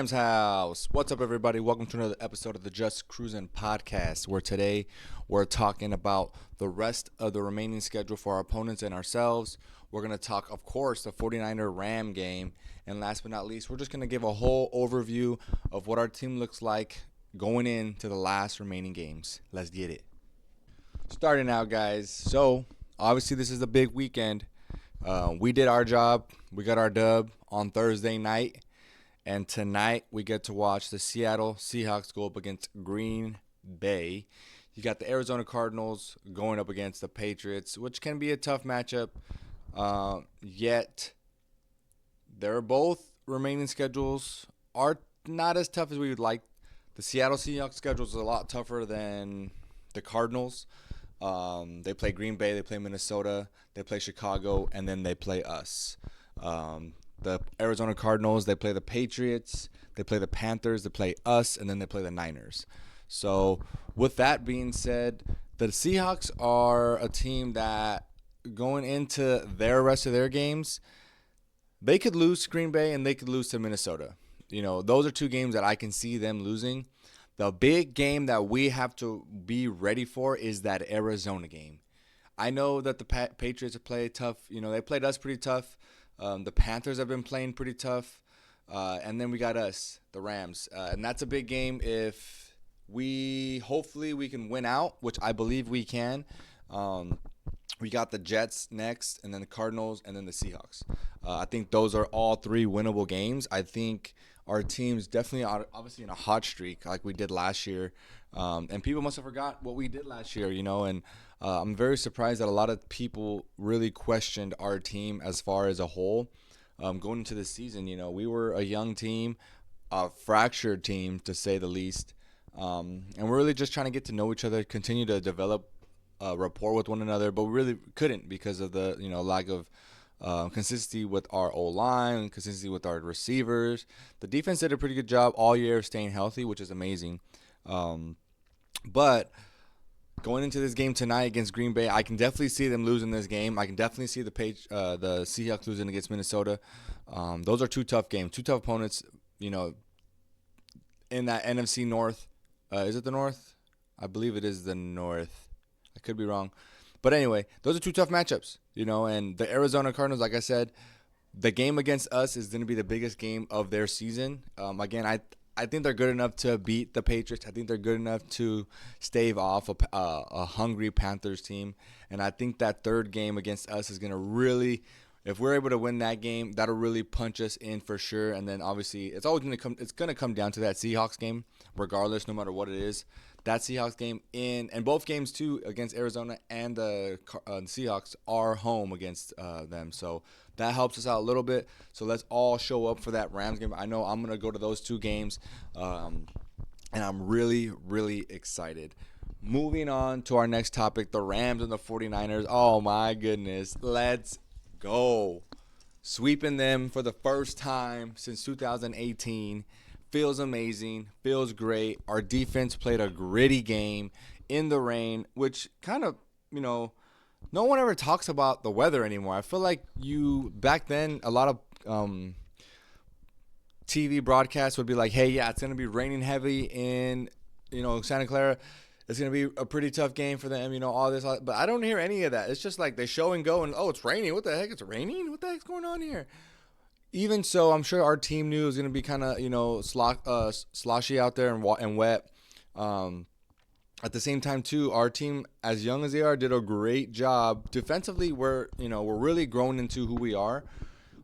Rams house. What's up, everybody? Welcome to another episode of the Just Cruising podcast, where today we're talking about the rest of the remaining schedule for our opponents and ourselves. We're going to talk, of course, the 49er Ram game. And last but not least, we're just going to give a whole overview of what our team looks like going into the last remaining games. Let's get it. Starting out, guys. So, obviously, this is a big weekend. We did our job. We got our dub on Thursday night. And tonight we get to watch the Seattle Seahawks go up against Green Bay. You got the Arizona Cardinals going up against the Patriots, which can be a tough matchup. Yet, they're both remaining schedules are not as tough as we would like. The Seattle Seahawks schedule is a lot tougher than the Cardinals. They play Green Bay, they play Minnesota, they play Chicago, and then they play us. The Arizona Cardinals, they play the Patriots, they play the Panthers, they play us, and then they play the Niners. So with that being said, the Seahawks are a team that going into their rest of their games, they could lose to Green Bay and they could lose to Minnesota. You know, those are two games that I can see them losing. The big game that we have to be ready for is that Arizona game. I know that the Patriots have played tough. You know, they played us pretty tough. The Panthers have been playing pretty tough. And then we got us, the Rams. And that's a big game if hopefully we can win out, which I believe we can. We got the Jets next, and then the Cardinals, and then the Seahawks. I think those are all three winnable games. I think our team's definitely obviously in a hot streak like we did last year. And people must have forgot what we did last year, you know. And I'm very surprised that a lot of people really questioned our team as far as a whole going into this season. You know, we were a young team, a fractured team, to say the least. And we're really just trying to get to know each other, continue to develop rapport with one another, but we really couldn't because of the lack of consistency with our O-line, consistency with our receivers. The defense did a pretty good job all year staying healthy, which is amazing. But going into this game tonight against Green Bay, I can definitely see them losing this game. I can definitely see the Seahawks losing against Minnesota. Those are two tough games, two tough opponents. You know, in that NFC North, is it the North? I believe it is the North. I could be wrong. But anyway, those are two tough matchups, you know, and the Arizona Cardinals, like I said, the game against us is going to be the biggest game of their season. Again, I think they're good enough to beat the Patriots. I think they're good enough to stave off a hungry Panthers team. And I think that third game against us is going to really, if we're able to win that game, that'll really punch us in for sure. And then obviously it's going to come down to that Seahawks game, regardless, no matter what it is. That Seahawks game and both games too against Arizona and the Seahawks are home against them. So that helps us out a little bit. So let's all show up for that Rams game. I know I'm going to go to those two games, and I'm really, really excited. Moving on to our next topic, the Rams and the 49ers. Oh, my goodness. Let's go. Sweeping them for the first time since 2018. Feels amazing. Feels great. Our defense played a gritty game in the rain, which kind of, no one ever talks about the weather anymore. I feel like back then, a lot of TV broadcasts would be like, hey, yeah, it's going to be raining heavy in, Santa Clara. It's going to be a pretty tough game for them, all this. But I don't hear any of that. It's just like they show and go and, oh, it's raining. What the heck? It's raining? What the heck's going on here? Even so, I'm sure our team knew it was going to be kind of, sloshy out there and wet. At the same time, too, our team, as young as they are, did a great job. Defensively, we're really grown into who we are.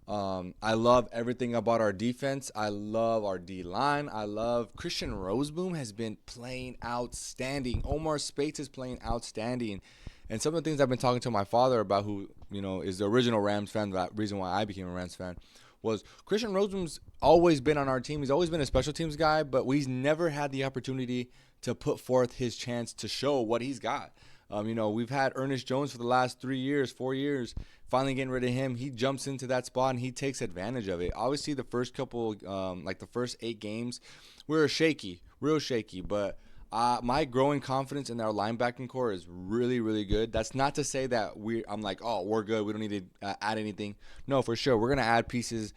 I love everything about our defense. I love our D-line. I love Christian Roseboom has been playing outstanding. Omar Spates is playing outstanding. And some of the things I've been talking to my father about, who, is the original Rams fan, the reason why I became a Rams fan, was Christian Roseboom's always been on our team. He's always been a special teams guy, but we've never had the opportunity to put forth his chance to show what he's got. We've had Ernest Jones for the last 4 years. Finally getting rid of him, he jumps into that spot and he takes advantage of it. Obviously, the first couple, the first 8 games, we were shaky, real shaky. But My growing confidence in our linebacking core is really, really good. That's not to say that I'm like, oh, we're good. We don't need to add anything. No, for sure, we're gonna add pieces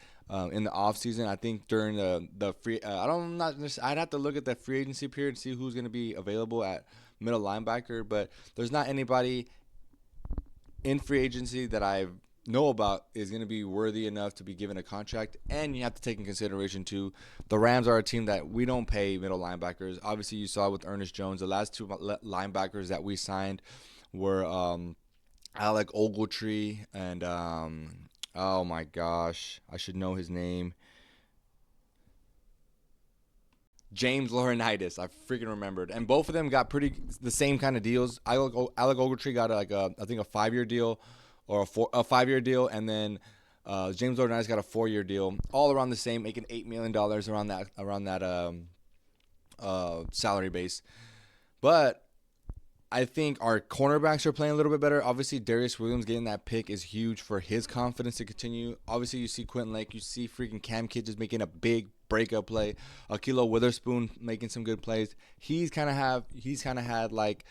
in the offseason. I think during the free, I don't not. I'd have to look at the free agency period to see who's gonna be available at middle linebacker. But there's not anybody in free agency that I know about is going to be worthy enough to be given a contract. And you have to take in consideration too, the Rams are a team that we don't pay middle linebackers. Obviously, you saw with Ernest Jones, the last two linebackers that we signed were Alec Ogletree and oh my gosh, I should know his name. James Laurinaitis, I freaking remembered, and both of them got pretty the same kind of deals. Alec Ogletree got I think a 5-year deal, or a 5-year deal, and then James Laurinaitis got a 4-year deal, all around the same, making $8 million around that salary base. But I think our cornerbacks are playing a little bit better. Obviously, Darius Williams getting that pick is huge for his confidence to continue. Obviously, you see Quentin Lake. You see freaking Cam Kidd just making a big breakup play. Akilo Witherspoon making some good plays. He's kind of had like,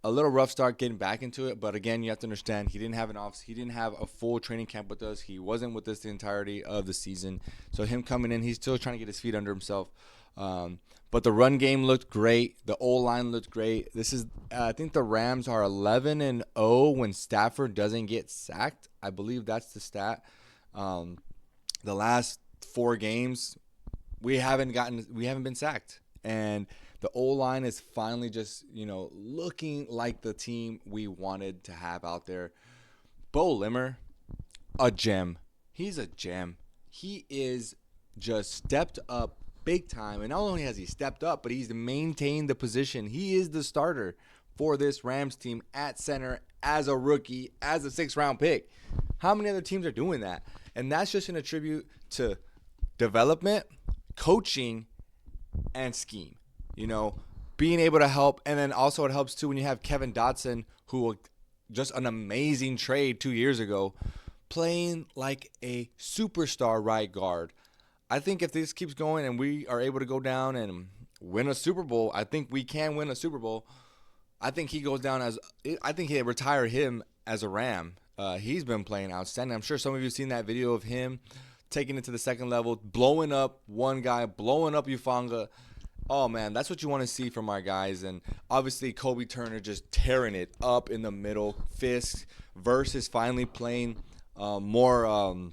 a little rough start getting back into it. But again, you have to understand he didn't have he didn't have a full training camp with us. He wasn't with us the entirety of the season. So him coming in, he's still trying to get his feet under himself. But the run game looked great. The O-line looked great. This is, I think the Rams are 11-0 when Stafford doesn't get sacked. I believe that's the stat. The last 4 games, we haven't been sacked, and the O-line is finally just looking like the team we wanted to have out there. Bo Limmer, a gem. He's a gem. He is just stepped up big time, and not only has he stepped up, but he's maintained the position. He is the starter for this Rams team at center as a rookie, as a 6th-round pick. How many other teams are doing that? And that's just an attribute to development, coaching, and scheme. Being able to help, and then also it helps too when you have Kevin Dotson, who just an amazing trade 2 years ago, playing like a superstar right guard. I think if this keeps going and we are able to go down and win a Super Bowl, I think we can win a Super Bowl. I think he goes down I think he retire him as a Ram. He's been playing outstanding. I'm sure some of you have seen that video of him taking it to the second level, blowing up one guy, blowing up Ufanga. Oh, man, that's what you want to see from our guys. And obviously Kobe Turner just tearing it up in the middle. Fisk versus finally playing more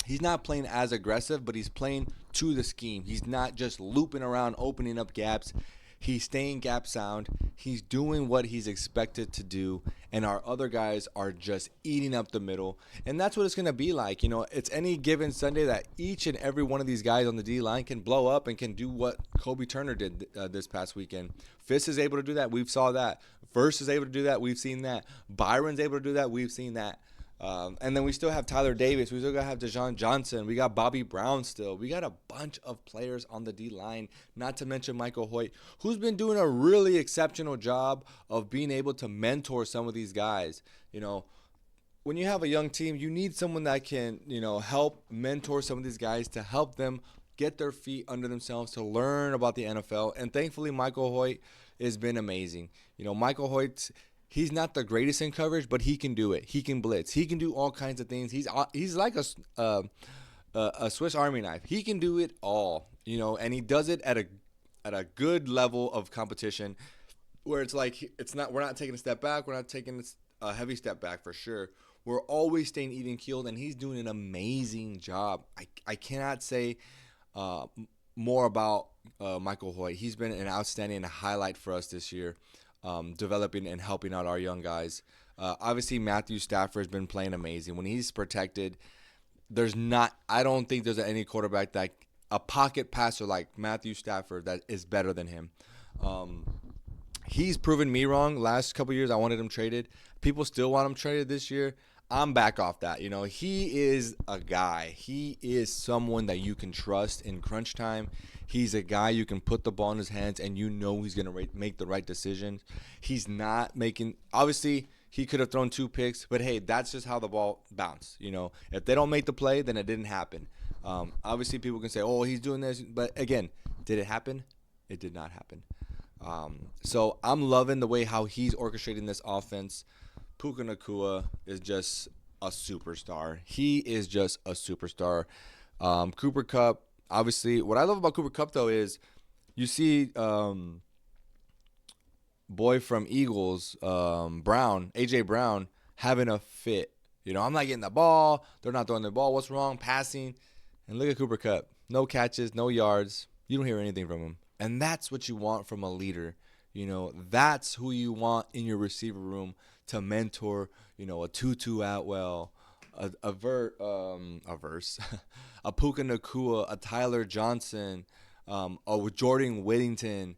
he's not playing as aggressive, but he's playing to the scheme. He's not just looping around, opening up gaps. He's staying gap sound. He's doing what he's expected to do. And our other guys are just eating up the middle. And that's what it's going to be like. It's any given Sunday that each and every one of these guys on the D-line can blow up and can do what Kobe Turner did this past weekend. Fist is able to do that. We've saw that. Verse is able to do that. We've seen that. Byron's able to do that. We've seen that. And then we still have Tyler Davis. We still got to have Deshaun Johnson. We got Bobby Brown still. We got a bunch of players on the D-line, not to mention Michael Hoyt, who's been doing a really exceptional job of being able to mentor some of these guys. When you have a young team, you need someone that can, help mentor some of these guys to help them get their feet under themselves, to learn about the NFL. And thankfully, Michael Hoyt has been amazing. Michael Hoyt, he's not the greatest in coverage, but he can do it. He can blitz. He can do all kinds of things. He's like a Swiss Army knife. He can do it all, and he does it at a good level of competition, where it's like we're not taking a step back. We're not taking a heavy step back for sure. We're always staying even keeled, and he's doing an amazing job. I cannot say more about Michael Hoyt. He's been an outstanding highlight for us this year. Developing and helping out our young guys. Obviously, Matthew Stafford has been playing amazing. When he's protected, I don't think there's any quarterback a pocket passer like Matthew Stafford that is better than him. He's proven me wrong. Last couple years, I wanted him traded. People still want him traded this year. I'm back off that. He is a guy. He is someone that you can trust in crunch time. He's a guy you can put the ball in his hands and he's going to make the right decisions. He's not making – obviously, he could have thrown 2 picks, but, hey, that's just how the ball bounced. If they don't make the play, then it didn't happen. Obviously, people can say, oh, he's doing this. But, again, did it happen? No. Did it happen? No. And that's what you want to see from our guys. We need someone that can, help mentor some of these guys to help them get their feet under themselves, to learn about the NFL. And thankfully, Michael Hoyt has been an outstanding highlight for us this year. Obviously, Matthew Stafford has been playing amazing. When he's protected, there's not – I don't think there's any quarterback a pocket passer like Matthew Stafford that is better than him. He's not It did not happen. So I'm loving the way how he's orchestrating this offense. Puka Nakua is just a superstar. He is just a superstar. Cooper Kupp, obviously, what I love about Cooper Kupp though is you see boy from Eagles, Brown, AJ Brown, having a fit. I'm not getting the ball. They're not throwing the ball. What's wrong? Passing. And look at Cooper Kupp. No catches, no yards. You don't hear anything from him. And that's what you want from a leader. That's who you want in your receiver room to mentor, a Tutu Atwell, a verse, a Puka Nakua, a Tyler Johnson, a Jordan Whittington.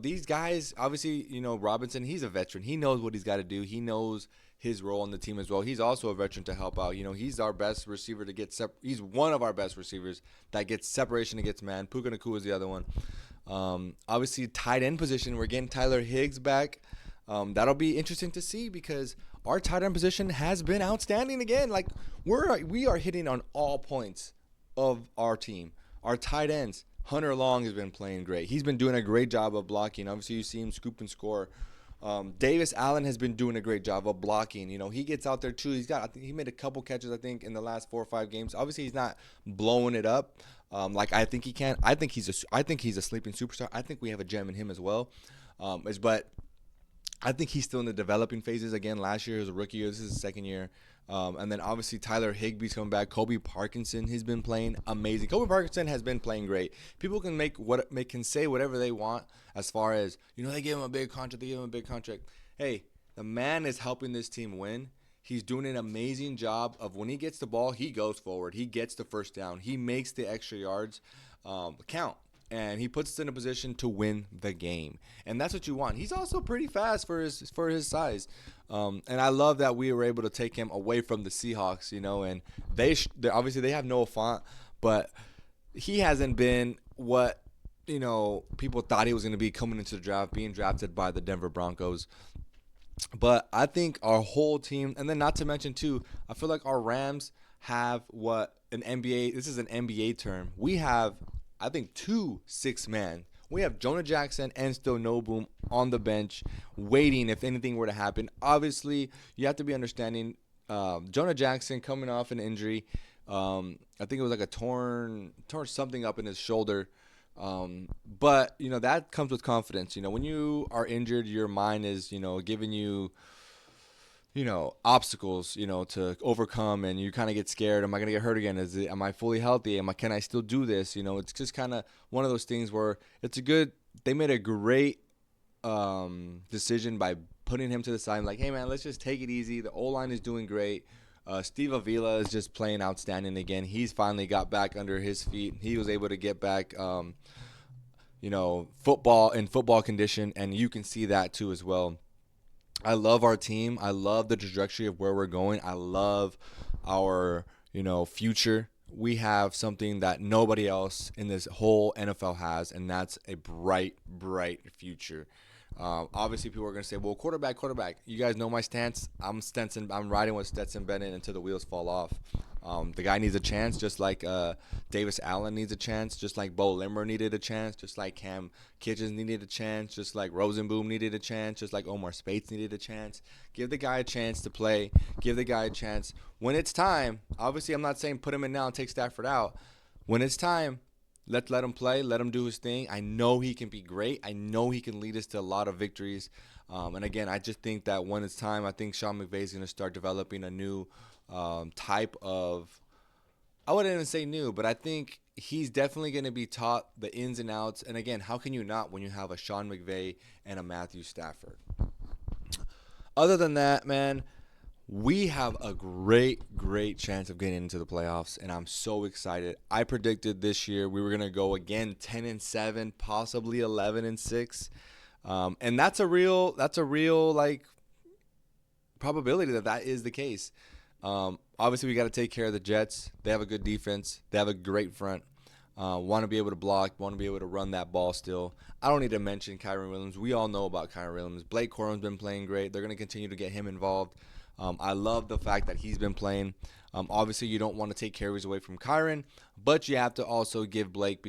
These guys, obviously, Robinson, he's a veteran. He knows what he's got to do. He knows his role on the team as well. He's also a veteran to help out. He's our best receiver to get he's one of our best receivers that gets separation against man. Puka Nakua is the other one. Obviously, tight end position, we're getting Tyler Higgs back. That'll be interesting to see because our tight end position has been outstanding again. Like we are hitting on all points of our team. Our tight ends, Hunter Long has been playing great. He's been doing a great job of blocking. Obviously, you see him scoop and score. Davis Allen has been doing a great job of blocking. He gets out there too. He made a couple catches, I think, in the last 4 or 5 games. Obviously, he's not blowing it up like I think he can. I think he's a sleeping superstar. I think we have a gem in him as well. But I think he's still in the developing phases. Again, last year he was a rookie. This is his second year. And then obviously Tyler Higbee's coming back. Kobe Parkinson has been playing amazing. Kobe Parkinson has been playing great. People can say whatever they want as far as they gave him a big contract. Hey, the man is helping this team win. He's doing an amazing job of when he gets the ball, he goes forward. He gets the first down. He makes the extra yards count. And he puts us in a position to win the game, and that's what you want. He's also pretty fast for his size, and I love that we were able to take him away from the Seahawks. And they obviously they have Noah Fant, but he hasn't been what people thought he was going to be coming into the draft, being drafted by the Denver Broncos. But I think our whole team, and then not to mention too, I feel like our Rams have what an NBA. This is an NBA term. We have, I think, 2 6-man. We have Jonah Jackson and still No Boom on the bench, waiting if anything were to happen. Obviously, you have to be understanding. Jonah Jackson coming off an injury. I think it was like a torn something up in his shoulder. But that comes with confidence. When you are injured, your mind is giving you obstacles, to overcome, and you kind of get scared. Am I going to get hurt again? Am I fully healthy? Can I still do this? It's just kind of one of those things where they made a great decision by putting him to the side. Like, hey man, let's just take it easy. The O-line is doing great. Steve Avila is just playing outstanding again. He's finally got back under his feet. He was able to get back, football condition, and you can see that too as well. I love our team. I love the trajectory of where we're going. I love our, future. We have something that nobody else in this whole NFL has, and that's a bright, bright future. Obviously, people are going to say, well, quarterback. You guys know my stance. I'm Stetson. I'm riding with Stetson Bennett until the wheels fall off. The guy needs a chance, just like Davis Allen needs a chance, just like Bo Limmer needed a chance, just like Cam Kitchens needed a chance, just like Rosenboom needed a chance, just like Omar Spates needed a chance. Give the guy a chance to play. Give the guy a chance. When it's time, obviously I'm not saying put him in now and take Stafford out. When it's time, let him play. Let him do his thing. I know he can be great. I know he can lead us to a lot of victories. And again, I just think that when it's time, I think Sean McVay is going to start developing a new type of, I wouldn't even say new, but I think he's definitely going to be taught the ins and outs. And again, how can you not when you have a Sean McVay and a Matthew Stafford? Other than that, man, we have a great, great chance of getting into the playoffs, and I'm so excited. I predicted this year we were going to go again 10-7, possibly 11-6. And that's a real like probability that is the case. Obviously, we got to take care of the Jets. They have a good defense. They have a great front. Want to be able to block. Want to be able to run that ball still. I don't need to mention Kyron Williams. We all know about Kyron Williams. Blake Corum's been playing great. They're going to continue to get him involved. I love the fact that he's been playing. Obviously, you don't want to take carries away from Kyron, but you have to also give Blake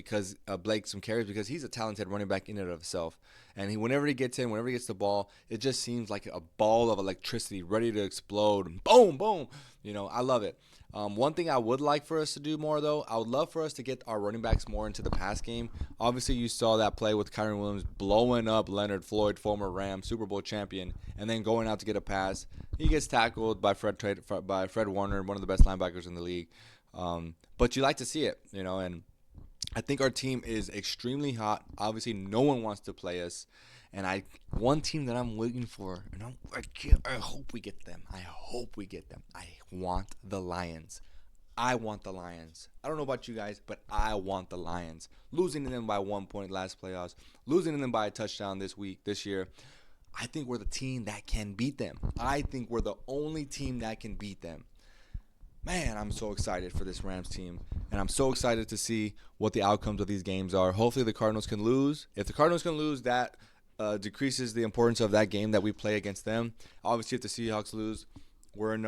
some carries because he's a talented running back in and of himself. And whenever he gets the ball, it just seems like a ball of electricity ready to explode. Boom, boom. I love it. One thing I would like for us to do more, though, I would love for us to get our running backs more into the pass game. Obviously, you saw that play with Kyron Williams blowing up Leonard Floyd, former Ram, Super Bowl champion, and then going out to get a pass. He gets tackled by Fred Warner, one of the best linebackers in the league. But you like to see it, and I think our team is extremely hot. Obviously, no one wants to play us. And one team that I'm waiting for, and I hope we get them. I want the Lions. I want the Lions. I don't know about you guys, but I want the Lions. Losing to them by 1 point last playoffs, losing to them by a touchdown this year. I think we're the team that can beat them. I think we're the only team that can beat them. Man, I'm so excited for this Rams team, and I'm so excited to see what the outcomes of these games are. Hopefully the Cardinals can lose. If the Cardinals can lose, that decreases the importance of that game that we play against them. Obviously, if the Seahawks lose, we're in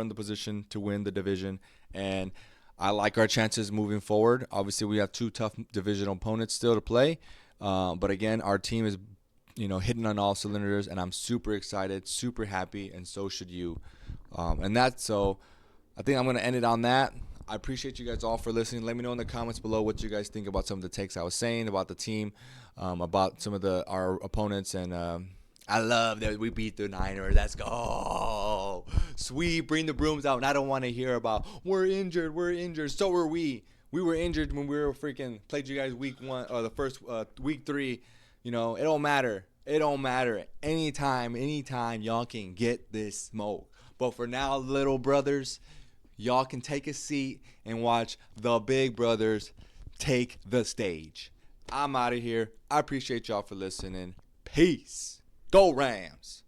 the position to win the division, and I like our chances moving forward. Obviously, we have 2 tough divisional opponents still to play, but again, our team is hitting on all cylinders, and I'm super excited, super happy, and so should you. I think I'm going to end it on that. I appreciate you guys all for listening. Let me know in the comments below what you guys think about some of the takes I was saying about the team, about some of our opponents. And I love that we beat the Niners. Let's go. Sweet. Bring the brooms out. And I don't want to hear about we're injured. So were we. We were injured when we were played you guys week 1 or the first week 3. It don't matter. It don't matter. Anytime y'all can get this smoke. But for now, little brothers, y'all can take a seat and watch the big brothers take the stage. I'm out of here. I appreciate y'all for listening. Peace. Go Rams.